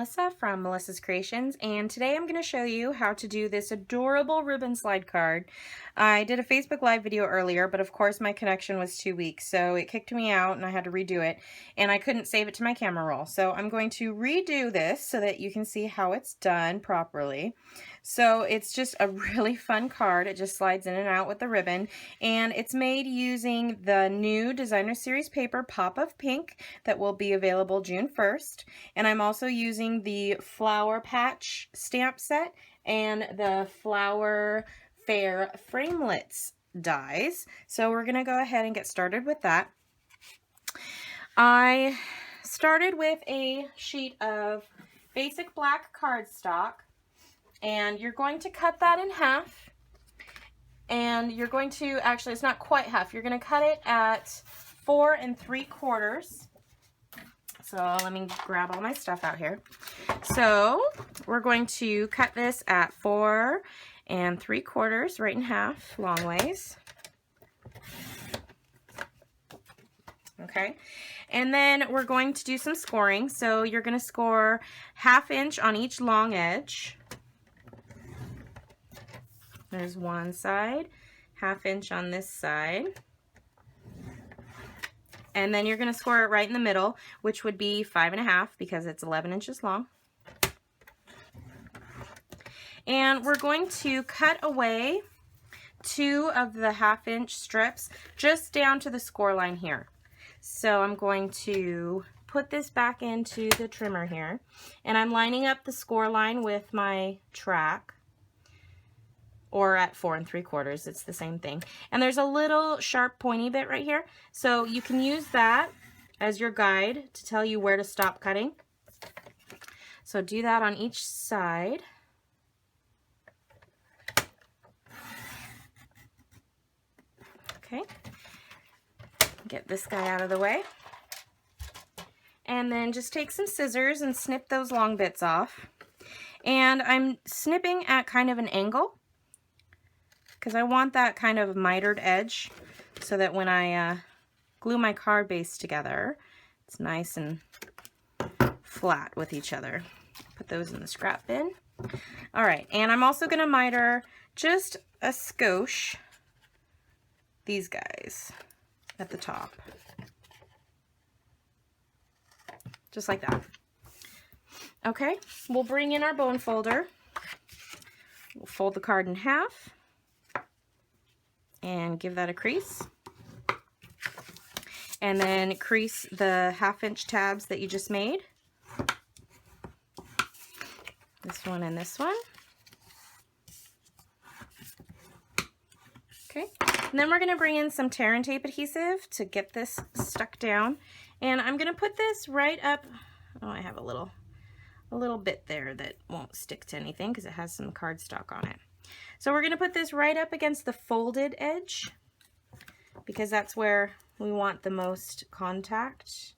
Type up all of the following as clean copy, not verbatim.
Melissa from Melissa's Creations, and today I'm going to show you how to do this adorable ribbon slide card. I did a Facebook Live video earlier, but of course my connection was too weak, so it kicked me out and I had to redo it, and I couldn't save it to my camera roll. So I'm going to redo this so that you can see how it's done properly. So it's just a really fun card. It just slides in and out with the ribbon, and it's made using the new designer series paper Pop of Pink that will be available June 1st. And I'm also using the Flower Patch stamp set and the Flower Fair Framelits dies. So we're going to go ahead and get started with that. I started with a sheet of basic black cardstock, and you're going to cut that in half, and you're going to, actually it's not quite half, you're going to cut it at 4 3/4. So let me grab all my stuff out here. So we're going to cut this at 4 3/4, right in half, long ways. Okay, and then we're going to do some scoring. So you're going to score 1/2 inch on each long edge. There's one side, 1/2 inch on this side. And then you're going to score it right in the middle, which would be 5 1/2 because it's 11 inches long. And we're going to cut away 2 of the 1/2 inch strips just down to the score line here. So I'm going to put this back into the trimmer here, and I'm lining up the score line with my track, or at 4 3/4, it's the same thing. And there's a little sharp pointy bit right here, so you can use that as your guide to tell you where to stop cutting. So do that on each side. Okay, get this guy out of the way. And then just take some scissors and snip those long bits off. And I'm snipping at kind of an angle, because I want that kind of mitered edge so that when I glue my card base together, it's nice and flat with each other. Put those in the scrap bin. All right, and I'm also going to miter just a skosh these guys at the top. Just like that. Okay, we'll bring in our bone folder. We'll fold the card in half and give that a crease, and then crease the 1/2 inch tabs that you just made, this one and this one. Okay, and then we're going to bring in some tear and tape adhesive to get this stuck down, and I'm going to put this right up. Oh, I have a little bit there that won't stick to anything because it has some cardstock on it. So we're going to put this right up against the folded edge because that's where we want the most contact.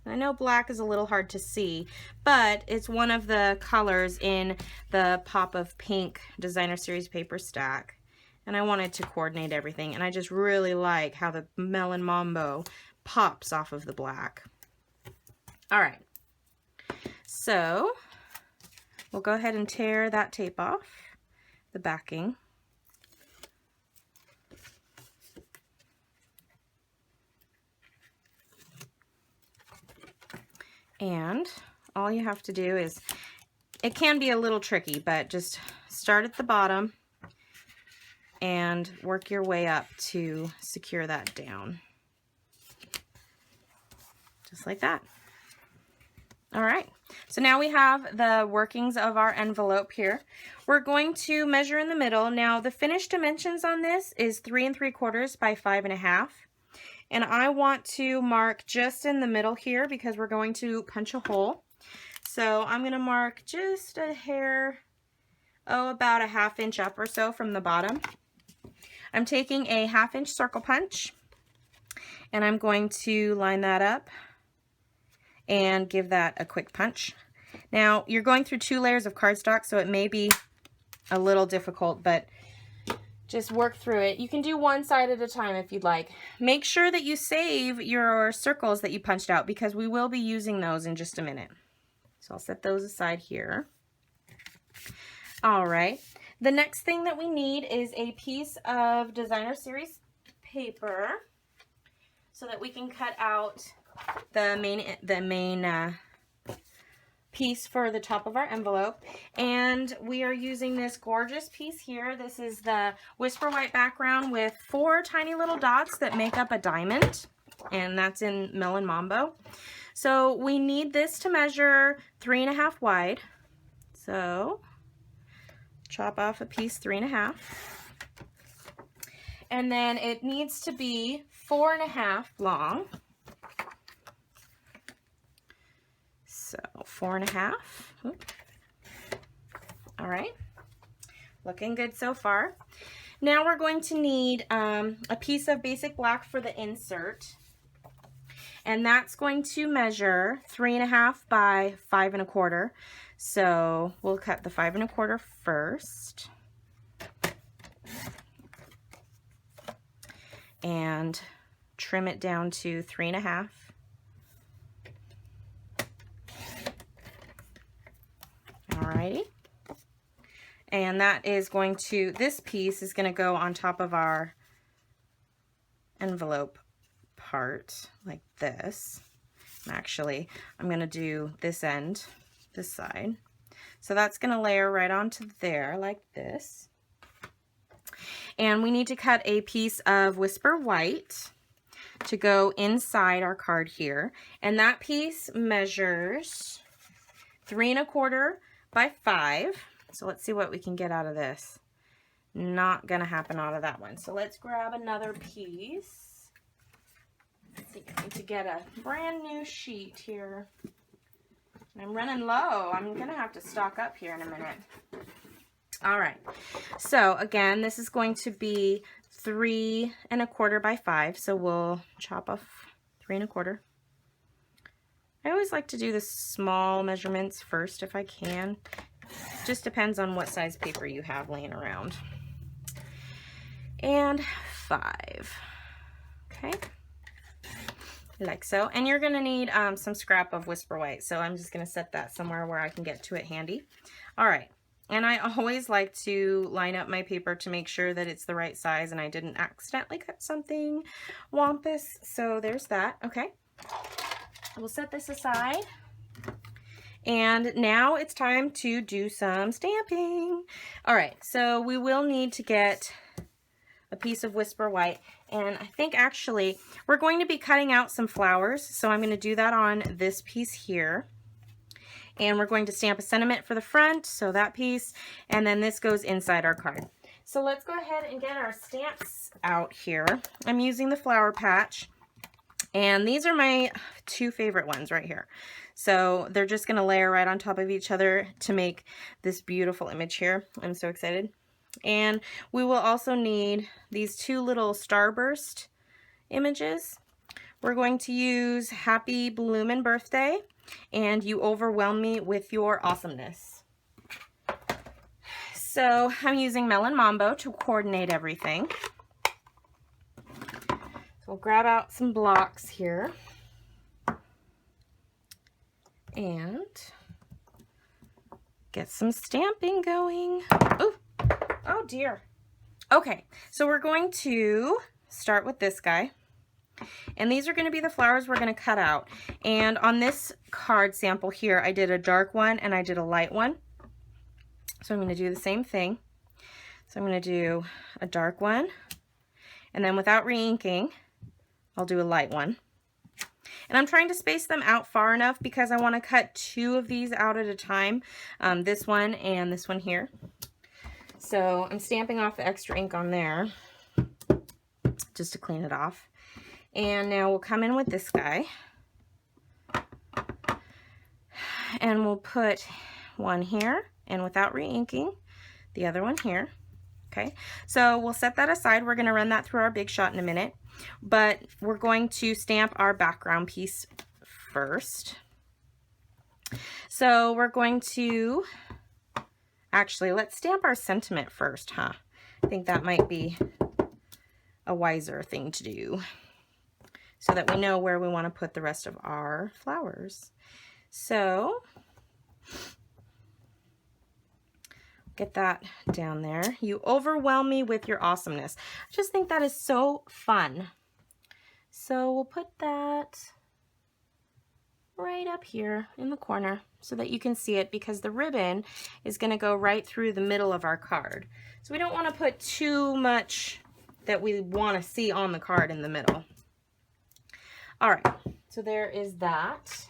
And I know black is a little hard to see, but it's one of the colors in the Pop of Pink designer series paper stack. And I wanted to coordinate everything, and I just really like how the Melon Mambo pops off of the black. All right, so we'll go ahead and tear that tape off, the backing. And all you have to do is, it can be a little tricky, but just start at the bottom and work your way up to secure that down. Just like that. All right, so now we have the workings of our envelope here. We're going to measure in the middle. Now the finished dimensions on this is 3 3/4 by 5 1/2. And I want to mark just in the middle here because we're going to punch a hole. So I'm going to mark just a hair, about a 1/2 inch up or so from the bottom. I'm taking a 1/2 inch circle punch, and I'm going to line that up and give that a quick punch. Now you're going through 2 layers of cardstock, so it may be a little difficult, but just work through it. You can do one side at a time if you'd like. Make sure that you save your circles that you punched out because we will be using those in just a minute. So I'll set those aside here. All right. The next thing that we need is a piece of designer series paper so that we can cut out the main piece for the top of our envelope. And we are using this gorgeous piece here. This is the Whisper White background with 4 tiny little dots that make up a diamond, and that's in Melon Mambo. So we need this to measure 3.5 wide. So chop off a piece 3.5. And then it needs to be 4.5 long. So 4.5. All right, looking good so far. Now we're going to need a piece of basic black for the insert, and that's going to measure 3.5 by 5.25. So we'll cut the 5.25 first, and trim it down to 3.5. Alrighty, and that is going to, this piece is going to go on top of our envelope part like this. Actually, I'm going to do this end, this side. So that's going to layer right onto there like this. And we need to cut a piece of Whisper White to go inside our card here. And that piece measures 3.25 by 5. So let's see what we can get out of this. Not gonna happen out of that one. So let's grab another piece. I think I need to get a brand new sheet here. I'm running low. I'm gonna have to stock up here in a minute. All right. So again, this is going to be 3.25 by 5. So we'll chop off 3.25. I always like to do the small measurements first if I can. Just depends on what size paper you have laying around. And 5. Okay. Like so. And you're going to need some scrap of Whisper White. So I'm just going to set that somewhere where I can get to it handy. All right. And I always like to line up my paper to make sure that it's the right size and I didn't accidentally cut something wampus. So there's that. Okay. We'll set this aside. And now it's time to do some stamping. All right, so we will need to get a piece of Whisper White. And I think actually we're going to be cutting out some flowers. So I'm going to do that on this piece here. And we're going to stamp a sentiment for the front, so that piece. And then this goes inside our card. So let's go ahead and get our stamps out here. I'm using the Flower Patch. And these are my 2 favorite ones right here. So they're just going to layer right on top of each other to make this beautiful image here. I'm so excited. And we will also need these 2 little starburst images. We're going to use Happy Bloomin' Birthday and You Overwhelm Me with Your Awesomeness. So I'm using Melon Mambo to coordinate everything. We'll grab out some blocks here and get some stamping going. Ooh, oh dear. Okay, so we're going to start with this guy. And these are going to be the flowers we're going to cut out. And on this card sample here, I did a dark one and I did a light one. So I'm going to do the same thing. So I'm going to do a dark one, and then without re-inking, I'll do a light one. And I'm trying to space them out far enough because I want to cut 2 of these out at a time. This one and this one here. So I'm stamping off the extra ink on there just to clean it off. And now we'll come in with this guy. And we'll put one here, and without re-inking, the other one here. Okay, so we'll set that aside. We're going to run that through our Big Shot in a minute, but we're going to stamp our background piece first. So we're going to, actually, let's stamp our sentiment first, huh? I think that might be a wiser thing to do so that we know where we want to put the rest of our flowers. So get that down there. You overwhelm me with your awesomeness. I just think that is so fun. So we'll put that right up here in the corner so that you can see it, because the ribbon is going to go right through the middle of our card. So we don't want to put too much that we want to see on the card in the middle. All right, so there is that.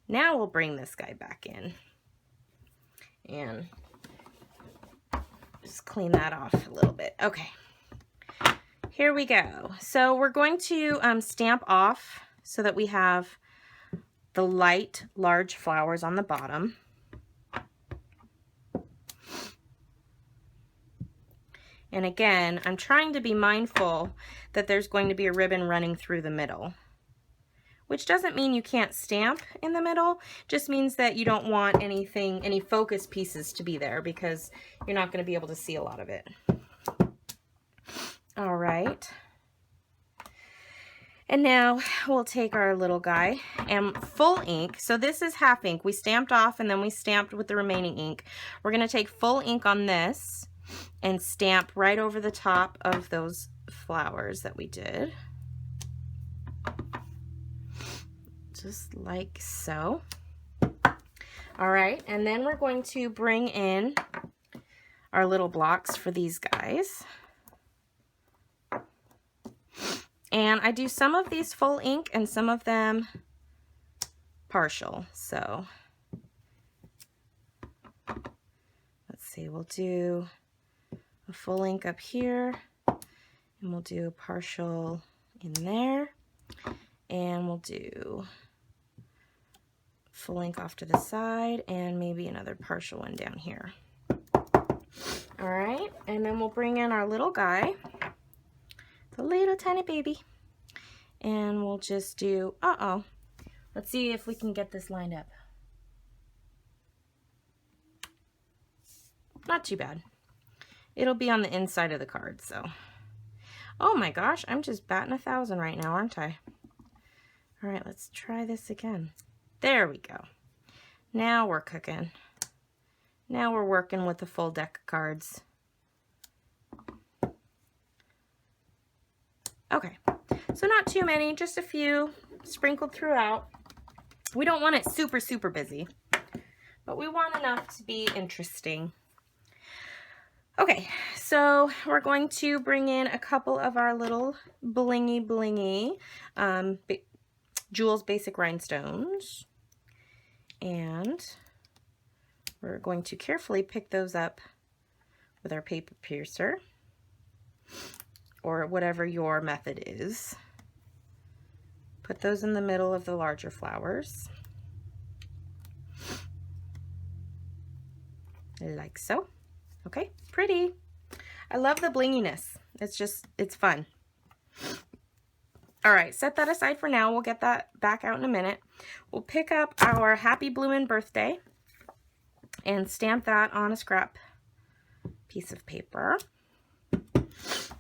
Now we'll bring this guy back in and just clean that off a little bit. Okay, here we go. So we're going to stamp off so that we have the light, large flowers on the bottom. And again, I'm trying to be mindful that there's going to be a ribbon running through the middle, which doesn't mean you can't stamp in the middle, just means that you don't want anything, any focus pieces to be there, because you're not going to be able to see a lot of it. All right. And now we'll take our little guy and full ink. So this is half ink. We stamped off and then we stamped with the remaining ink. We're going to take full ink on this and stamp right over the top of those flowers that we did. Just like so. All right, and then we're going to bring in our little blocks for these guys. And I do some of these full ink and some of them partial. So let's see, we'll do a full ink up here, and we'll do a partial in there, and we'll do full ink off to the side and maybe another partial one down here. All right, and then we'll bring in our little guy, the little tiny baby, and we'll just do, let's see if we can get this lined up. Not too bad. It'll be on the inside of the card, so. Oh my gosh, I'm just batting 1,000 right now, aren't I? All right, let's try this again. There we go. Now we're cooking. Now we're working with the full deck of cards. Okay, so not too many, just a few sprinkled throughout. We don't want it super, super busy, but we want enough to be interesting. Okay, so we're going to bring in a couple of our little blingy Jewel's Basic Rhinestones, and we're going to carefully pick those up with our paper piercer, or whatever your method is. Put those in the middle of the larger flowers, like so. Okay, pretty. I love the blinginess. It's fun. All right, set that aside for now. We'll get that back out in a minute. We'll pick up our Happy Bloomin' Birthday and stamp that on a scrap piece of paper.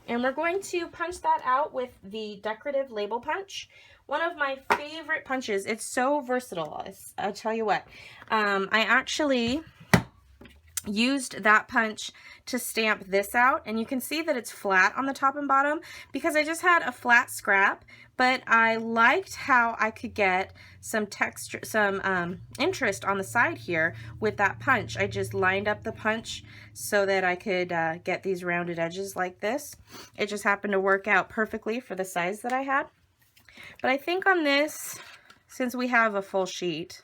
And we're going to punch that out with the decorative label punch. One of my favorite punches. It's so versatile. I'll tell you what. I actually used that punch to stamp this out, and you can see that it's flat on the top and bottom because I just had a flat scrap, but I liked how I could get some texture, some interest on the side here with that punch. I just lined up the punch so that I could get these rounded edges like this. It just happened to work out perfectly for the size that I had. But I think on this, since we have a full sheet,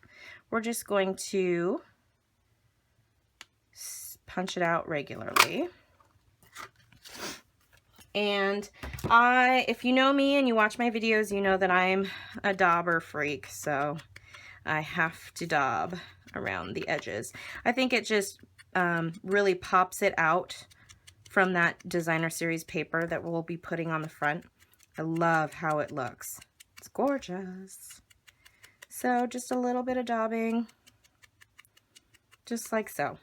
we're just going to punch it out regularly. And if you know me and you watch my videos, you know that I'm a dauber freak, so I have to daub around the edges. I think it just really pops it out from that designer series paper that we'll be putting on the front. I love how it looks. It's gorgeous. So just a little bit of daubing, just like so.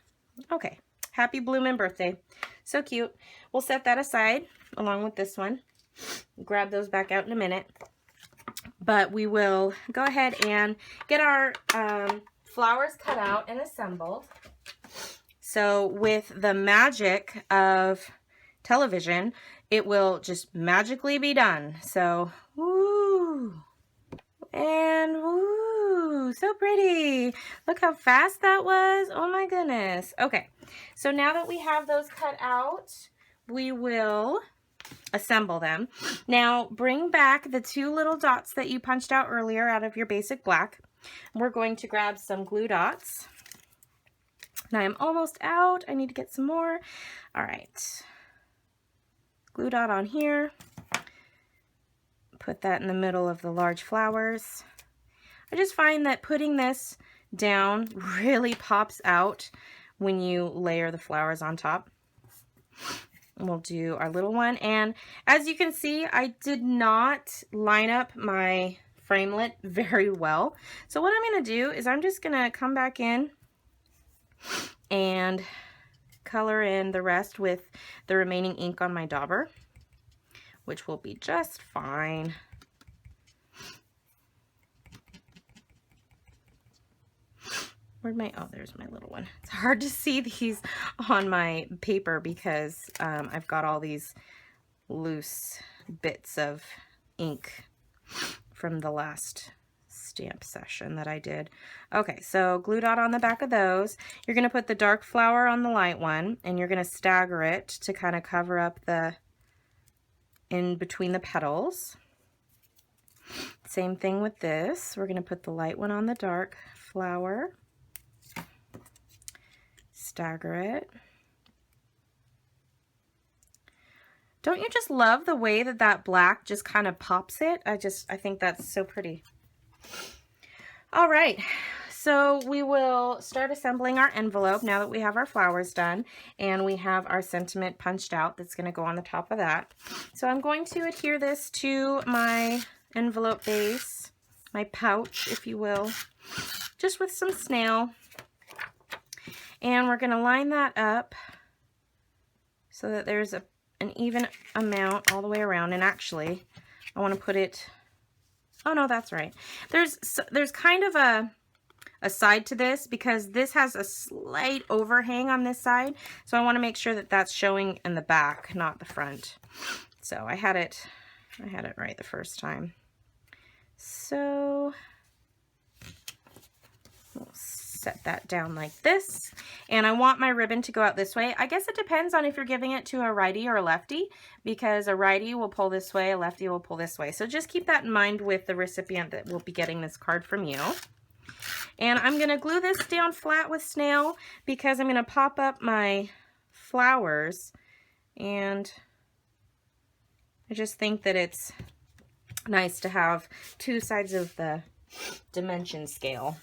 Okay. Happy bloomin' birthday. So cute. We'll set that aside along with this one. Grab those back out in a minute. But we will go ahead and get our flowers cut out and assembled. So with the magic of television, it will just magically be done. So, woo! And woo! So pretty! Look how fast that was. Oh my goodness. Okay, so now that we have those cut out, we will assemble them. Now bring back the 2 little dots that you punched out earlier out of your basic black. We're going to grab some glue dots. Now I'm almost out. I need to get some more. All right. Glue dot on here. Put that in the middle of the large flowers. I just find that putting this down really pops out when you layer the flowers on top. We'll do our little one, and as you can see, I did not line up my framelit very well. So what I'm going to do is I'm just going to come back in and color in the rest with the remaining ink on my dauber, which will be just fine. Where'd my, oh, there's my little one. It's hard to see these on my paper because I've got all these loose bits of ink from the last stamp session that I did. Okay, so glue dot on the back of those. You're going to put the dark flower on the light one, and you're going to stagger it to kind of cover up the in between the petals. Same thing with this. We're going to put the light one on the dark flower. Stagger it. Don't you just love the way that that black just kind of pops it? I think that's so pretty. All right, so we will start assembling our envelope now that we have our flowers done and we have our sentiment punched out that's going to go on the top of that. So I'm going to adhere this to my envelope base, my pouch, if you will, just with some snail. And we're going to line that up so that there's an even amount all the way around. And actually, I want to put it, oh no, that's right. There's kind of a side to this because this has a slight overhang on this side. So I want to make sure that that's showing in the back, not the front. So I had it right the first time. So we'll set that down like this, and I want my ribbon to go out this way. I guess it depends on if you're giving it to a righty or a lefty, because a righty will pull this way, a lefty will pull this way. So just keep that in mind with the recipient that will be getting this card from you. And I'm going to glue this down flat with snail because I'm going to pop up my flowers, and I just think that it's nice to have 2 sides of the dimension scale.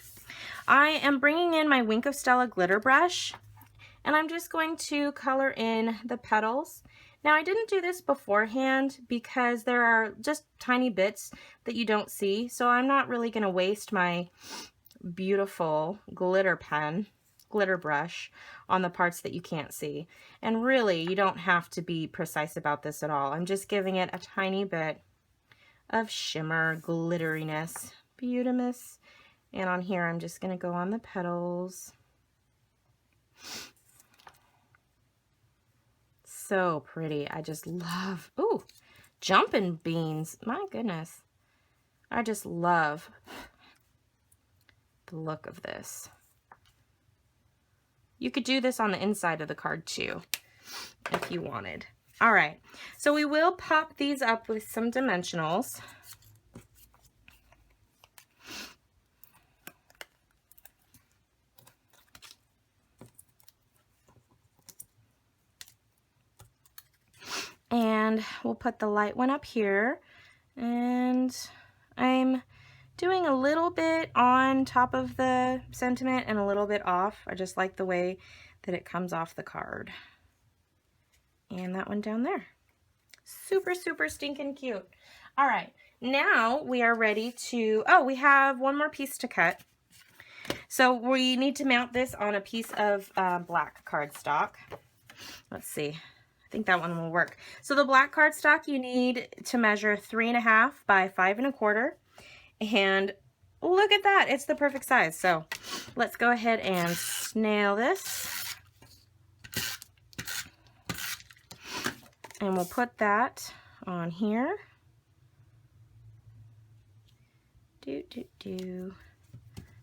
I am bringing in my Wink of Stella glitter brush, and I'm just going to color in the petals. Now I didn't do this beforehand because there are just tiny bits that you don't see, so I'm not really going to waste my beautiful glitter brush on the parts that you can't see. And really, you don't have to be precise about this at all. I'm just giving it a tiny bit of shimmer, glitteriness, beautimous. And on here, I'm just going to go on the petals. So pretty. I just love, ooh, jumping beans. My goodness. I just love the look of this. You could do this on the inside of the card too, if you wanted. All right, so we will pop these up with some dimensionals. And we'll put the light one up here, and I'm doing a little bit on top of the sentiment and a little bit off. I just like the way that it comes off the card. And that one down there. Super, super stinking cute. All right, now we are ready to, oh, we have one more piece to cut. So we need to mount this on a piece of black cardstock. Let's see. I think that one will work. So the black cardstock you need to measure 3.5 by 5 1/4. And look at that. It's the perfect size. So let's go ahead and snail this. And we'll put that on here.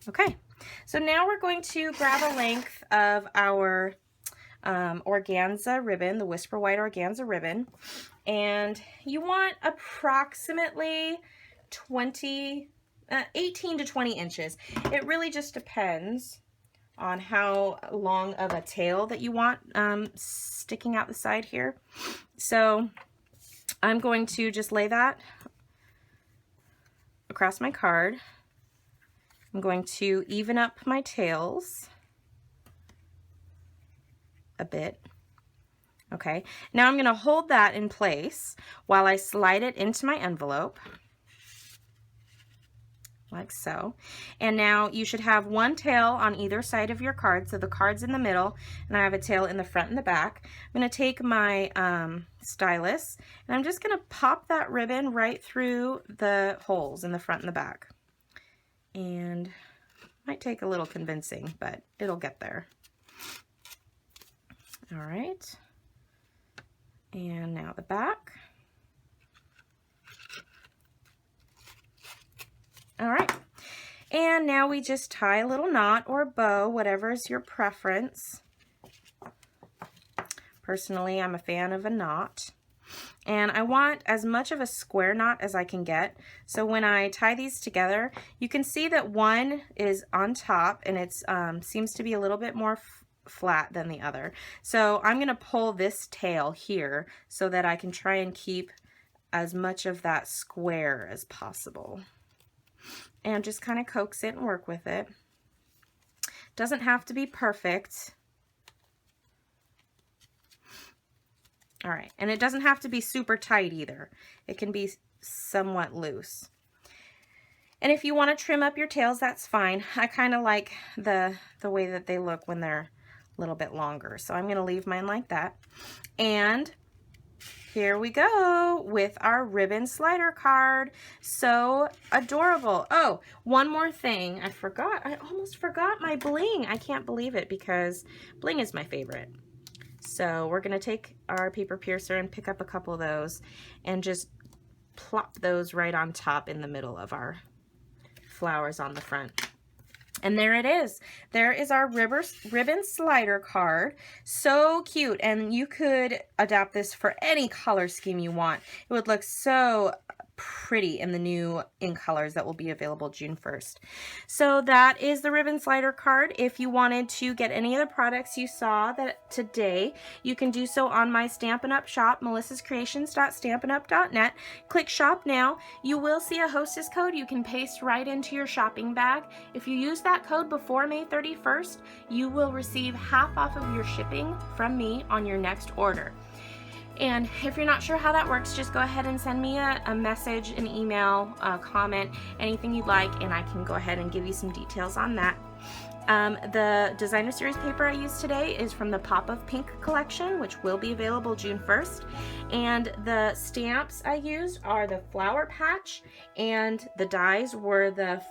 Okay, so now we're going to grab a length of our organza ribbon, the Whisper White organza ribbon, and you want approximately 18 to 20 inches. It really just depends on how long of a tail that you want sticking out the side here. So I'm going to just lay that across my card. I'm going to even up my tails a bit. Okay, now I'm going to hold that in place while I slide it into my envelope, like so. And now you should have one tail on either side of your card. So the card's in the middle, and I have a tail in the front and the back. I'm going to take my stylus, and I'm just going to pop that ribbon right through the holes in the front and the back. And might take a little convincing, but it'll get there. All right. And now the back. All right. And now we just tie a little knot or bow, whatever is your preference. Personally, I'm a fan of a knot. And I want as much of a square knot as I can get. So when I tie these together, you can see that one is on top and it seems to be a little bit more flat than the other. So I'm going to pull this tail here so that I can try and keep as much of that square as possible. And just kind of coax it and work with it. Doesn't have to be perfect. All right, and it doesn't have to be super tight either. It can be somewhat loose. And if you want to trim up your tails, that's fine. I kind of like the way that they look when they're a little bit longer. So I'm going to leave mine like that. And here we go with our ribbon slider card. So adorable. Oh, one more thing. I forgot. I almost forgot my bling. I can't believe it because bling is my favorite. So we're going to take our paper piercer and pick up a couple of those and just plop those right on top in the middle of our flowers on the front. And there it is. There is our ribbon slider card. So cute. And you could adapt this for any color scheme you want. It would look so pretty in the new in colors that will be available June 1st. So that is the ribbon slider card. If you wanted to get any of the products you saw that today, you can do so on my Stampin' Up shop, melissascreations.stampinup.net. Click shop now. You will see a hostess code you can paste right into your shopping bag. If you use that code before May 31st, you will receive half off of your shipping from me on your next order. And if you're not sure how that works, just go ahead and send me a message, an email, a comment, anything you'd like, and I can go ahead and give you some details on that. The designer series paper I used today is from the Pop of Pink collection, which will be available June 1st. And the stamps I used are the Flower Patch, and the dies were the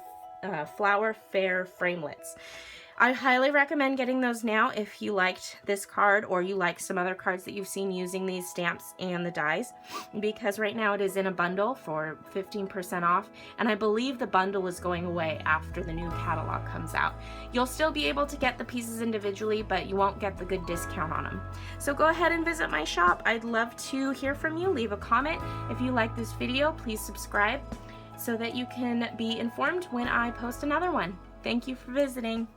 Flower Fair Framelits. I highly recommend getting those now if you liked this card or you like some other cards that you've seen using these stamps and the dies, because right now it is in a bundle for 15% off, and I believe the bundle is going away after the new catalog comes out. You'll still be able to get the pieces individually, but you won't get the good discount on them. So go ahead and visit my shop. I'd love to hear from you. Leave a comment. If you like this video, please subscribe so that you can be informed when I post another one. Thank you for visiting.